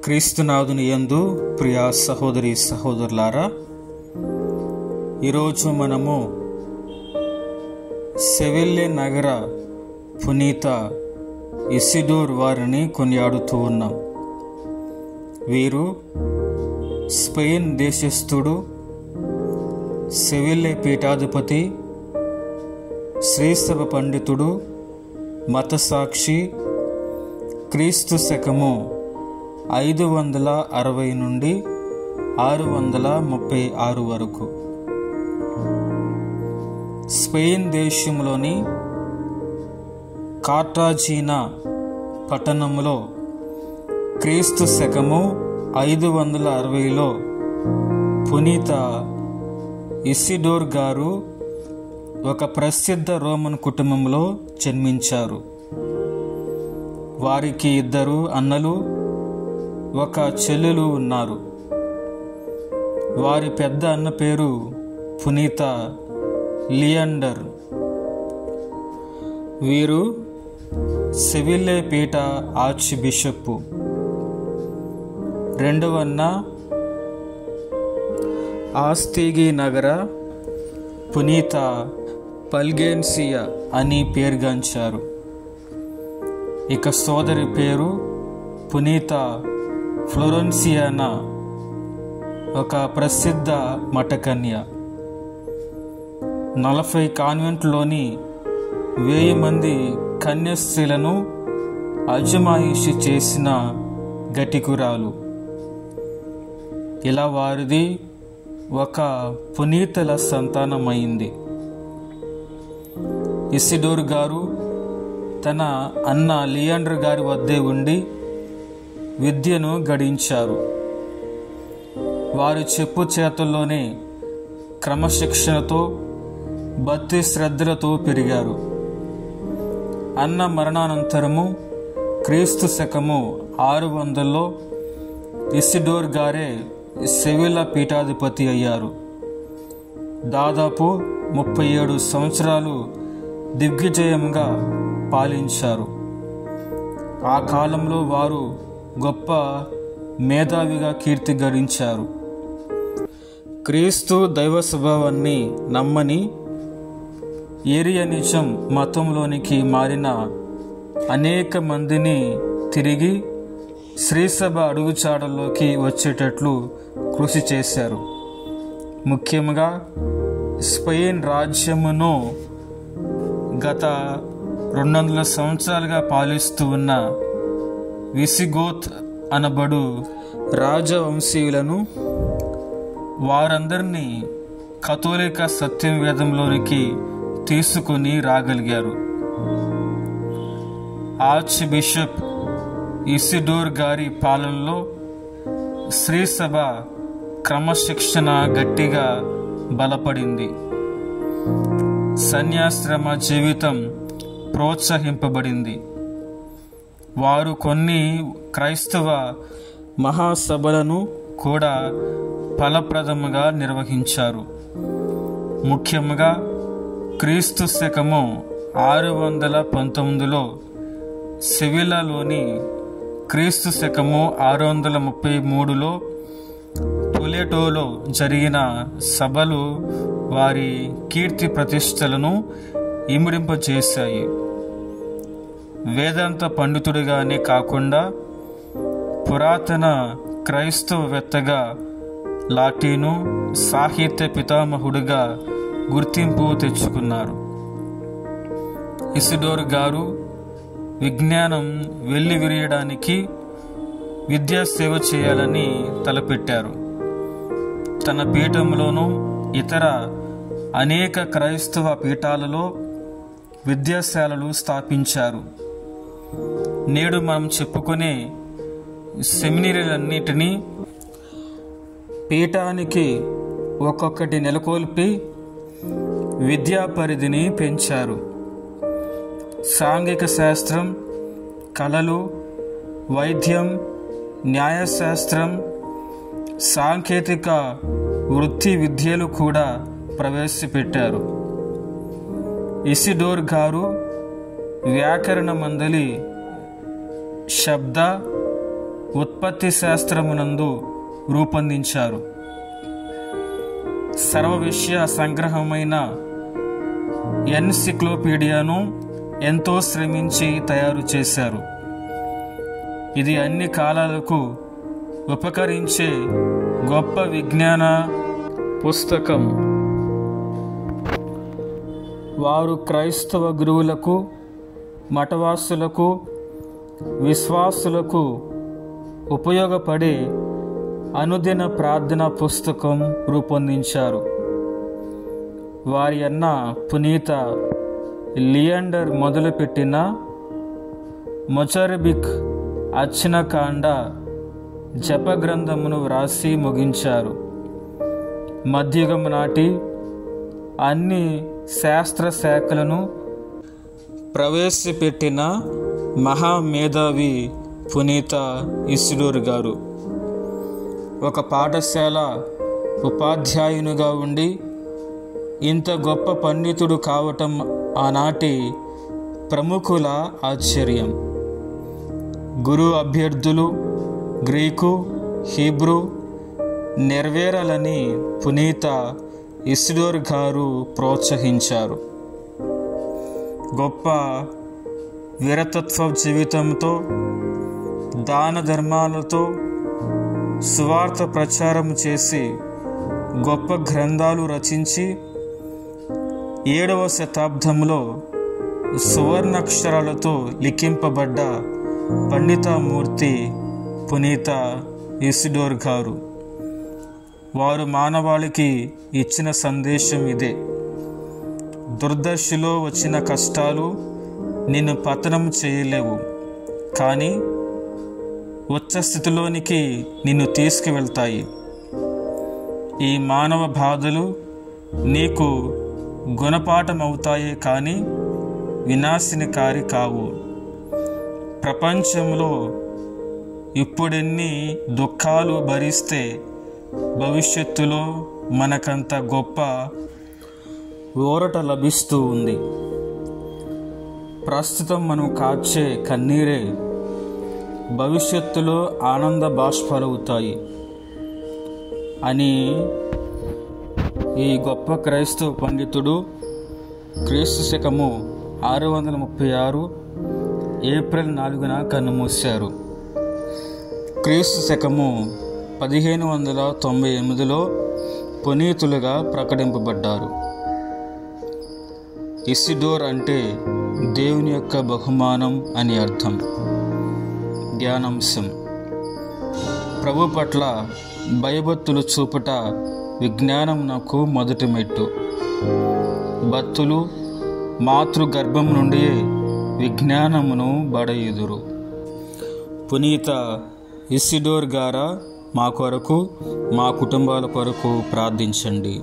క్రీస్తునాథుని యందు ప్రియ సహోదరి సహోదరులారా, ఈరోజు మనము సెవిల్లే నగర పునీత ఇసిడోర్ వారిని కొనియాడుతూ ఉన్నాం. వీరు స్పెయిన్ దేశస్థుడు, సెవిల్లే పీఠాధిపతి, శ్రీసభ పండితుడు, మతసాక్షి. క్రీస్తు శకము 560 నుండి 636 వరకు స్పెయిన్ దేశంలోని కార్టాజీనా పట్టణంలో క్రీస్తు శకము 560లో పునీత ఇసిడోర్ గారు ఒక ప్రసిద్ధ రోమన్ కుటుంబంలో జన్మించారు. వారికి 2 అన్నలు, 1 చెల్లెలు ఉన్నారు. వారి పెద్ద అన్న పేరు పునీత లియాండర్. వీరు సెవిల్లే పీఠ ఆర్చ్ బిషప్. 2వ అన్న ఆస్తీగి నగర పునీత పల్గేన్సియా అని పేరుగాంచారు. ఇక సోదరి పేరు పునీత ఫ్లోరెన్సియానా, ఒక ప్రసిద్ధ మఠకన్య. 40 కాన్వెంట్లోని 1000 మంది కన్యాస్త్రీలను అజమాయిషి చేసిన గటికురాలు. ఇలా వారిది ఒక పునీతుల సంతానమైంది. ఇసిడోర్ గారు తన అన్న లియాండర్ గారి వద్దే ఉండి విద్యను గడించారు. వారి చెప్పు చేతుల్లోనే క్రమశిక్షణతో, భక్తి శ్రద్ధలతో పెరిగారు. అన్న మరణానంతరము క్రీస్తు శకము 600లో ఇసిడోర్ గారే సెవిల్లా పీఠాధిపతి అయ్యారు. దాదాపు 37 సంవత్సరాలు దిగ్విజయంగా పాలించారు. ఆ కాలంలో వారు గొప్ప మేధావిగా కీర్తి గడించారు. క్రీస్తు దైవ స్వభావాన్ని నమ్మని ఏరియనిజం మతంలోనికి మారిన అనేక మందిని తిరిగి శ్రీసభ అడుగుచాడల్లోకి వచ్చేటట్లు కృషి చేశారు. ముఖ్యంగా స్పెయిన్ రాజ్యమును గత 200 సంవత్సరాలుగా పాలిస్తూ ఉన్న విసిగోత్ అనబడు రాజవంశీయులను, వారందరినీ కథోలిక సత్యం వేదంలోనికి తీసుకుని రాగలిగారు. ఆర్చ్ బిషప్ ఇసిడోర్ గారి పాలనలో శ్రీసభ క్రమశిక్షణ గట్టిగా బలపడింది. సన్యాశ్రమ జీవితం ప్రోత్సహింపబడింది. వారు కొన్ని క్రైస్తవ మహాసభలను కూడా ఫలప్రదముగా నిర్వహించారు. ముఖ్యంగా క్రీస్తు శకము 619లో సెవిల్లాలోని, క్రీస్తు శకము 633లో టొలెడోలో జరిగిన సభలు వారి కీర్తి ప్రతిష్టలను ఇమిడింపజేశాయి. వేదాంత పండితుడిగానే కాకుండా పురాతన క్రైస్తవవేత్తగా, లాటిను సాహిత్య పితామహుడిగా గుర్తింపు తెచ్చుకున్నారు. ఇసిడోర్ గారు విజ్ఞానం వెల్లివిరియడానికి విద్యాసేవ చేయాలని తలపెట్టారు. తన పీఠంలోనూ ఇతర అనేక క్రైస్తవ పీఠాలలో విద్యాశాలలు స్థాపించారు. నేడు మనం చెప్పుకునే సెమినరీలన్నిటినీ పీఠానికి ఒక్కొక్కటి నెలకొల్పి విద్యా పరిధిని పెంచారు. సాంఘిక శాస్త్రం, కళలు, వైద్యం, న్యాయశాస్త్రం, సాంకేతిక వృత్తి విద్యలు కూడా ప్రవేశపెట్టారు. ఇసిడోర్ గారు వ్యాకరణ మండలి, శబ్ద, ఉత్పత్తి శాస్త్రమునందు రూపొందించారు. సర్వ విషయ సంగ్రహమైన ఎన్సైక్లోపీడియాను ఎంతో శ్రమించి తయారు చేశారు. ఇది అన్ని కాలాలకు ఉపకరించే గొప్ప విజ్ఞాన పుస్తకం. వారు క్రైస్తవ గురువులకు, మఠవాసులకు, విశ్వాసులకు ఉపయోగపడే అనుదిన ప్రార్థన పుస్తకం రూపొందించారు. వారి అన్న పునీత లియాండర్ మొదలుపెట్టిన మొజాంబిక్ అర్చనకాండ జపగ్రంథమును వ్రాసి ముగించారు. మధ్యయుగం నాటి అన్ని శాస్త్ర శాఖలను ప్రవేశపెట్టిన మహామేధావి పునీత ఇసిడోర్ గారు ఒక పాఠశాల ఉపాధ్యాయునిగా ఉండి ఇంత గొప్ప పండితుడు కావటం ఆనాటి ప్రముఖుల ఆశ్చర్యం. గురు అభ్యర్థులు గ్రీకు, హీబ్రూ నెరవేరాలని పునీత ఇసిడోర్ గారు ప్రోత్సహించారు. గొప్ప వీరతత్వ జీవితంతో, దాన ధర్మాలతో సువార్త ప్రచారం చేసి గొప్ప గ్రంథాలు రచించి 7వ శతాబ్దంలో సువర్ణాక్షరాలతో లిఖింపబడ్డ పండితమూర్తి పునీత ఇసిడోర్ గారు. వారు మానవాళికి ఇచ్చిన సందేశం ఇదే: దుర్దశలో వచ్చిన కష్టాలు నిన్ను పతనం చేయలేవు, కానీ ఉచ్చస్థితిలోనికి నిన్ను తీసుకువెళ్తాయి. ఈ మానవ బాధలు నీకు గుణపాఠమవుతాయే కానీ వినాశనకారి కావు. ప్రపంచంలో ఇప్పుడెన్ని దుఃఖాలు భరిస్తే భవిష్యత్తులో మనకంత గొప్ప ఊరట లభిస్తూ ఉంది. ప్రస్తుతం మనం కార్చే కన్నీరే భవిష్యత్తులో ఆనంద బాష్పాలవుతాయి అని ఈ గొప్ప క్రైస్తవ పండితుడు క్రీస్తు శకము 636 ఏప్రిల్ 4న కన్నుమూశారు. క్రీస్తు శకము 1598లో పునీతులుగా ప్రకటింపబడ్డారు. ఇసిడోర్ అంటే దేవుని యొక్క బహుమానం అని అర్థం. ధ్యానాంశం: ప్రభు పట్ల భయభక్తులు చూపుట విజ్ఞానమునకు మొదటి మెట్టు. భక్తులు మాతృగర్భం నుండి విజ్ఞానమును బడయుదురు. పునీత ఇసిడోర్ గారా మా కొరకు, మా కుటుంబాల కొరకు ప్రార్థించండి.